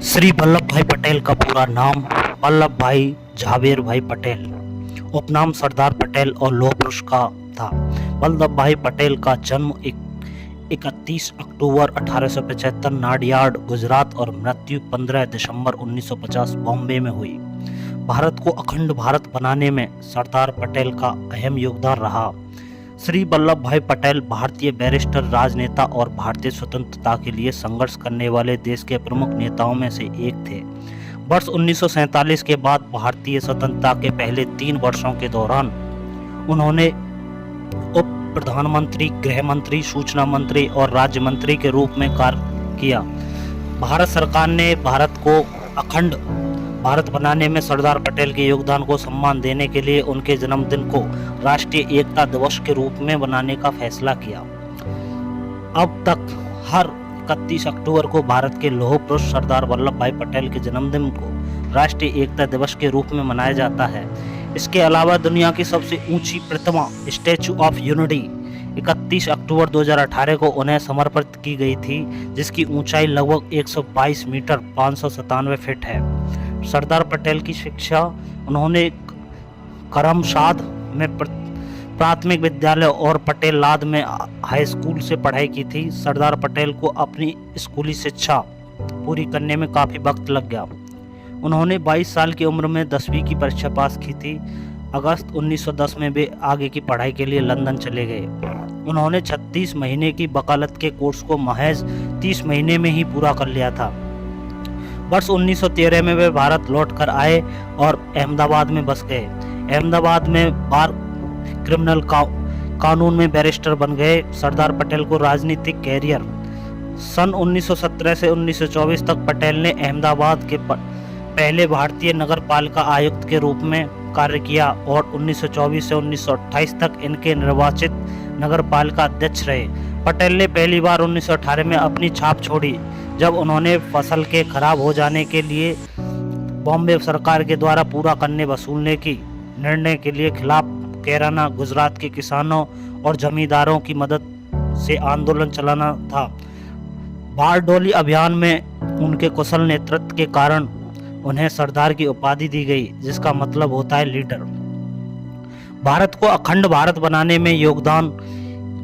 श्री वल्लभ भाई पटेल का पूरा नाम वल्लभ भाई झावेर भाई पटेल, उपनाम सरदार पटेल और लौह पुरुष का था। वल्लभ भाई पटेल का जन्म 31 अक्टूबर 1875 नाडियाड, गुजरात और मृत्यु 15 दिसंबर 1950 बॉम्बे में हुई। भारत को अखंड भारत बनाने में सरदार पटेल का अहम योगदान रहा। श्री वल्लभ भाई पटेल भारतीय बैरिस्टर, राजनेता और भारतीय स्वतंत्रता के लिए संघर्ष करने वाले देश के प्रमुख नेताओं में से एक थे। वर्ष 1947 के बाद भारतीय स्वतंत्रता के पहले 3 वर्षों के दौरान उन्होंने उप प्रधानमंत्री, गृह मंत्री, सूचना मंत्री और राज्य मंत्री के रूप में कार्य किया। भारत सरकार ने भारत को अखंड भारत बनाने में सरदार पटेल के योगदान को सम्मान देने के लिए उनके जन्मदिन को राष्ट्रीय एकता दिवस के रूप में बनाने का फैसला किया। अब तक हर 31 अक्टूबर को भारत के लौह पुरुष सरदार वल्लभ भाई पटेल के जन्मदिन को राष्ट्रीय एकता दिवस के रूप में मनाया जाता है। इसके अलावा दुनिया की सबसे ऊंची प्रतिमा स्टैचू ऑफ यूनिटी 31 अक्टूबर 2018 को उन्हें समर्पित की गई थी, जिसकी ऊंचाई लगभग 122 मीटर 597 फीट है। सरदार पटेल की शिक्षा उन्होंने करमसाद में प्राथमिक विद्यालय और पटेल लाद में हाई स्कूल से पढ़ाई की थी। सरदार पटेल को अपनी स्कूली शिक्षा पूरी करने में काफ़ी वक्त लग गया। उन्होंने 22 साल की उम्र में 10वीं की परीक्षा पास की थी। अगस्त 1910 में वे आगे की पढ़ाई के लिए लंदन चले गए। उन्होंने 36 महीने की वकालत के कोर्स को महज 30 महीने में ही पूरा कर लिया था। वर्ष 1913 में वे भारत लौट कर आए और अहमदाबाद में बस गए। अहमदाबाद में बार क्रिमिनल कानून में बैरिस्टर बन गए। सरदार पटेल को राजनीतिक कैरियर सन 1917 से 1924 तक पटेल ने अहमदाबाद के पहले भारतीय नगर पालिका आयुक्त के रूप में कार्य किया और 1924 से 1928 तक इनके निर्वाचित नगर पालिका अध्यक्ष रहे। पटेल ने पहली बार 1918 में अपनी छाप छोड़ी, जब उन्होंने फसल के खराब हो जाने के लिए बॉम्बे सरकार के द्वारा पूरा करने वसूलने की निर्णय के लिए खिलाफ कैराना, गुजरात के किसानों और जमींदारों की मदद से आंदोलन चलाना था। बारडोली अभियान में उनके कुशल नेतृत्व के कारण उन्हें सरदार की उपाधि दी गई, जिसका मतलब होता है लीडर। भारत को अखंड भारत बनाने में योगदान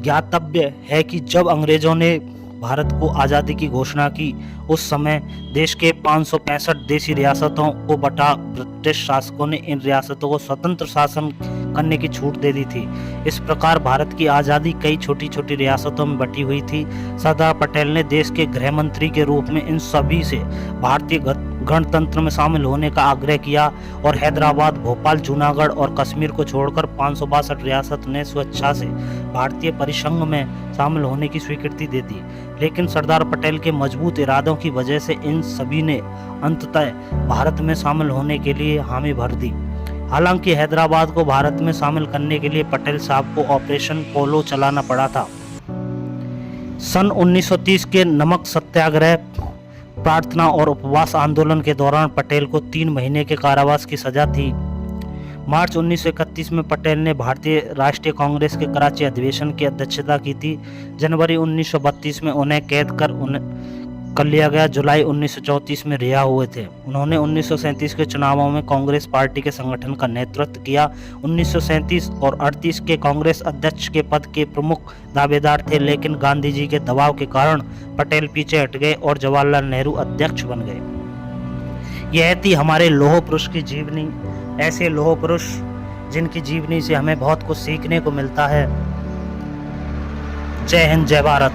ज्ञातव्य है कि जब अंग्रेजों ने भारत को आज़ादी की घोषणा की, उस समय देश के 565 देशी रियासतों को बटा ब्रिटिश शासकों ने इन रियासतों को स्वतंत्र शासन करने की छूट दे दी थी। इस प्रकार भारत की आज़ादी कई छोटी छोटी रियासतों में बटी हुई थी। सरदार पटेल ने देश के गृह मंत्री के रूप में इन सभी से भारतीय गणतंत्र में शामिल होने का आग्रह किया और हैदराबाद, भोपाल, जूनागढ़ और कश्मीर को छोड़कर 562 रियासत ने स्वेच्छा से भारतीय परिसंघ में शामिल होने की स्वीकृति दे दी। लेकिन सरदार पटेल के मजबूत इरादों की वजह से इन सभी ने अंततः भारत में शामिल होने के लिए हामी भर दी। हालांकि हैदराबाद को भारत में शामिल करने के लिए पटेल साहब को ऑपरेशन पोलो चलाना पड़ा था। सन 1930 के नमक सत्याग्रह, प्रार्थना और उपवास आंदोलन के दौरान पटेल को 3 महीने के कारावास की सजा थी। मार्च 1931 में पटेल ने भारतीय राष्ट्रीय कांग्रेस के कराची अधिवेशन की अध्यक्षता की थी। जनवरी 1932 में उन्हें कैद कर लिया गया। जुलाई 1934 में रिहा हुए थे। उन्होंने 1937 के चुनावों में कांग्रेस पार्टी के संगठन का नेतृत्व किया। 1937 और 38 के कांग्रेस अध्यक्ष के पद के प्रमुख दावेदार थे, लेकिन गांधी जी के दबाव के कारण पटेल पीछे हट गए और जवाहरलाल नेहरू अध्यक्ष बन गए। यह थी हमारे लौह पुरुष की जीवनी। ऐसे लौह पुरुष जिनकी जीवनी से हमें बहुत कुछ सीखने को मिलता है। जय हिंद, जय भारत।